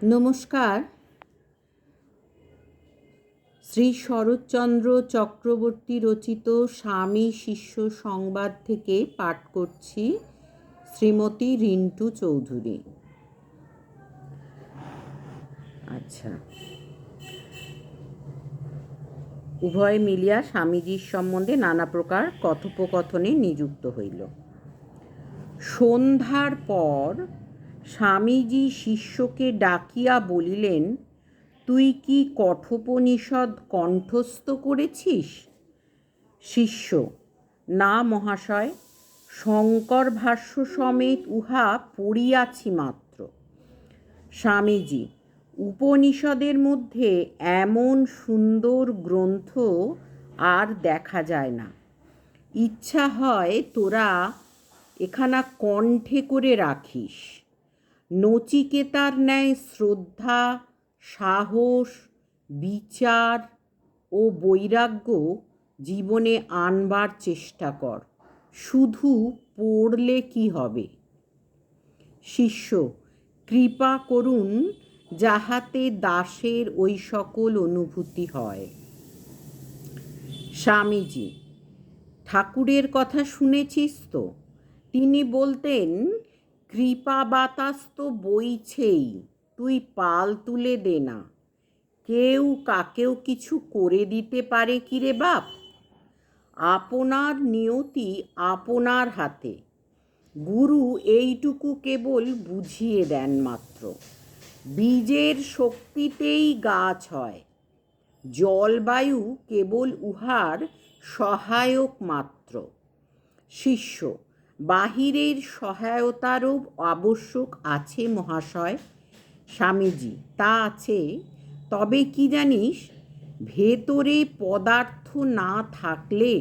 নমস্কার। শ্রী শরৎচন্দ্র চক্রবর্তী রচিত স্বামী শিষ্য সংবাদ থেকে পাঠ করছি শ্রীমতী রিন্টু চৌধুরী। আচ্ছা, উভয় মিলিয়া স্বামীজির সম্বন্ধে নানা প্রকার কথোপকথনে নিযুক্ত হইল। সন্ধ্যার পর স্বামীজি শিষ্যকে ডাকিয়া বলিলেন, তুই কি কঠোপনিষদ কণ্ঠস্থ করেছিস? শিষ্য, না মহাশয়, শঙ্কর ভাষ্য সমেত উহা পড়িয়াছি মাত্র। স্বামীজি, উপনিষদের মধ্যে এমন সুন্দর গ্রন্থ আর দেখা যায় না। ইচ্ছা হয় তোরা এখানা কণ্ঠে করে রাখিস। নচিকেতার ন্যায় শ্রদ্ধা, সাহস, বিচার ও বৈরাগ্য জীবনে আনবার চেষ্টা কর। শুধু পড়লে কি হবে? শিষ্য, কৃপা করুন যাহাতে দাসের ওই সকল অনুভূতি হয়। স্বামীজি, ঠাকুরের কথা শুনেছিস তো? তিনি বলতেন, কৃপা বাতাস তো বইছেই, তুই পাল তুলে দে না। কেউ কাকেও কিছু করে দিতে পারে কি রে বাপ? আপনার নিয়তি আপনার হাতে। গুরু এইটুকু কেবল বুঝিয়ে দেন মাত্র। বীজের শক্তিতেই গাছ হয়, জলবায়ু কেবল উহার সহায়ক মাত্র। শিষ্য, বাহিরের সহায়তারও আবশ্যক আছে মহাশয়। স্বামীজি, তা আছে, তবে কি জানিস, ভেতরে পদার্থ না থাকলে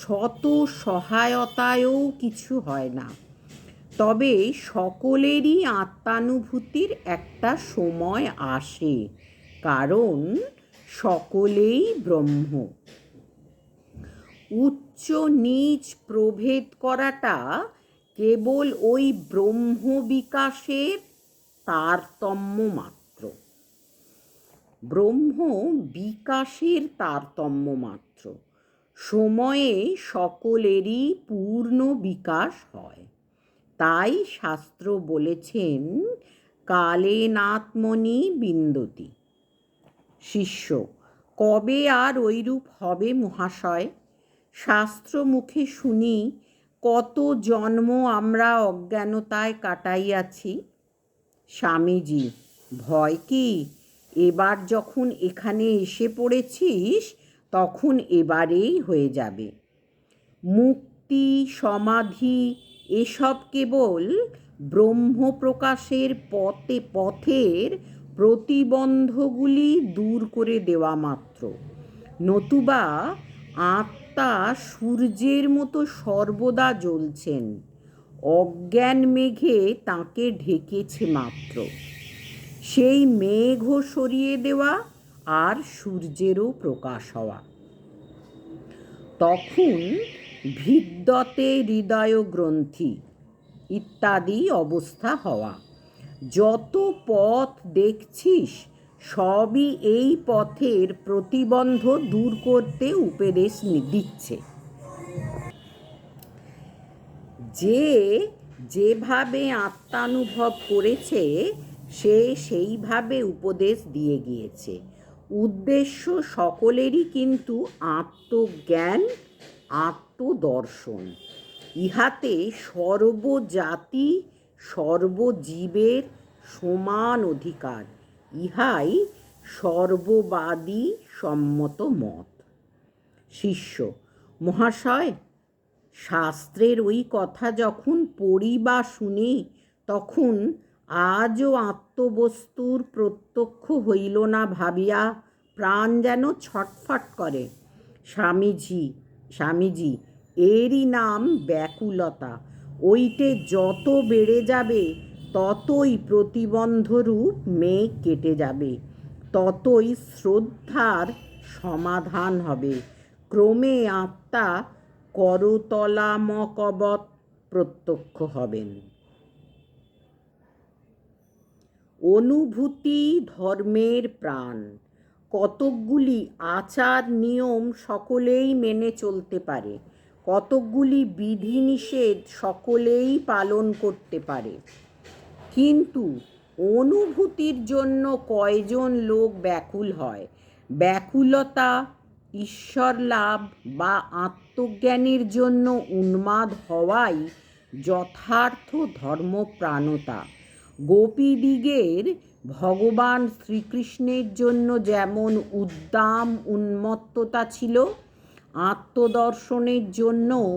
শত সহায়তায়ও কিছু হয় না। তবে সকলেরই আত্মানুভূতির একটা সময় আসে, কারণ সকলেই ব্রহ্ম। উচ্চ নীচ প্রভেদ করাটা কেবল ওই ব্রহ্ম বিকাশের তারতম্য মাত্র। ব্রহ্ম বিকাশের তারতম্য মাত্র। সময়ে সকলেরই পূর্ণ বিকাশ হয়। তাই শাস্ত্র বলেছেন, কালেনাত্মনি বিন্দতি। শিষ্য, কবে আর ঐরূপ হবে মহাশয়? শাস্ত্র মুখে শুনি কত জন্ম আমরা অজ্ঞানতায় কাটাইয়াছি। স্বামীজি, ভয় কি? এবার যখন এখানে এসে পড়েছিস তখন এবারেই হয়ে যাবে। মুক্তি, সমাধি এসব কেবল ব্রহ্মপ্রকাশের পথের প্রতিবন্ধগুলি দূর করে দেওয়া মাত্র। নতুবা আত্মা সূর্যের মতো সর্বদা জ্বলছেন, অজ্ঞান মেঘে তাঁকে ঢেকেছে মাত্র। সেই মেঘও সরিয়ে দেওয়া আর সূর্যেরও প্রকাশ হওয়া। তখন ভিদ্যতে হৃদয় গ্রন্থি ইত্যাদি অবস্থা হওয়া। যত পথ দেখছিস সবই এই পথের প্রতিবন্ধ দূর করতে উপদেশ দিচ্ছে। যে যেভাবে আত্মানুভব করেছে সে সেইভাবে উপদেশ দিয়ে গিয়েছে। উদ্দেশ্য সকলেরই কিন্তু আত্মজ্ঞান, আত্মদর্শন। ইহাতে সর্বজাতি সর্বজীবের সমান অধিকার, ইহাই সর্ববাদী সম্মত মত। শিষ্য, মহাশয়, শাস্ত্রের ওই কথা যখন পড়ি বা শুনি তখন আজও আত্মবস্তুর প্রত্যক্ষ হইল না ভাবিয়া প্রাণ যেন ছটফট করে। স্বামীজি, এরই নাম ব্যাকুলতা। ওইটে যত বেড়ে যাবে ততই প্রতিবন্ধরূপ মেঘ কেটে যাবে, ততই শ্রদ্ধার সমাধান হবে। ক্রমে আত্মা করতলামকবৎ প্রত্যক্ষ হবেন। অনুভূতি ধর্মের প্রাণ। কতকগুলি আচার নিয়ম সকলেই মেনে চলতে পারে, কতকগুলি বিধিনিষেধ সকলেই পালন করতে পারে, কিন্তু অনুভূতির জন্য কয়জন লোক ব্যাকুল হয়? ব্যাকুলতা ঈশ্বর লাভ বা আত্মজ্ঞানের জন্য উন্মাদ হওয়াই যথার্থ ধর্মপ্রাণতা। গোপীদিগের ভগবান শ্রীকৃষ্ণের জন্য যেমন উদ্দাম উন্মত্ততা ছিল, আত্মদর্শনের জন্যও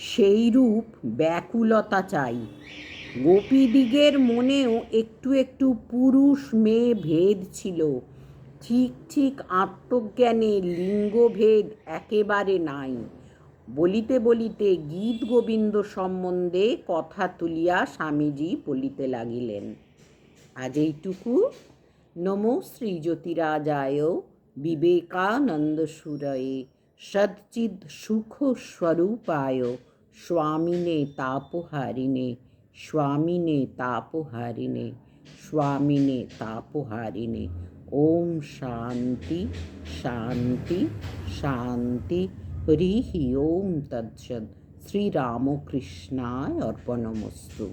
সেইরূপ ব্যাকুলতা চাই। গোপীদিগের মনেও একটু একটু পুরুষ মেয়ে ভেদ ছিল, ঠিক ঠিক আত্মজ্ঞানে লিঙ্গভেদ একেবারে নাই। বলিতে বলিতে গীত গোবিন্দ সম্বন্ধে কথা তুলিয়া স্বামীজি বলিতে লাগিলেন। আজ এইটুকু। নমো শ্রীজ্যোতিরাজায় বিবেকানন্দ সুরয়ে সচ্চিদ সুখ স্বরূপায় স্বামিনে তাপহারিণে স্বামিনে তাপহারিণে স্বামিনে তাপহারিণে। ওম শান্তি শান্তি শান্তি। হরি ওম তৎসৎ। শ্রীরামকৃষ্ণায় অর্পণমস্তু।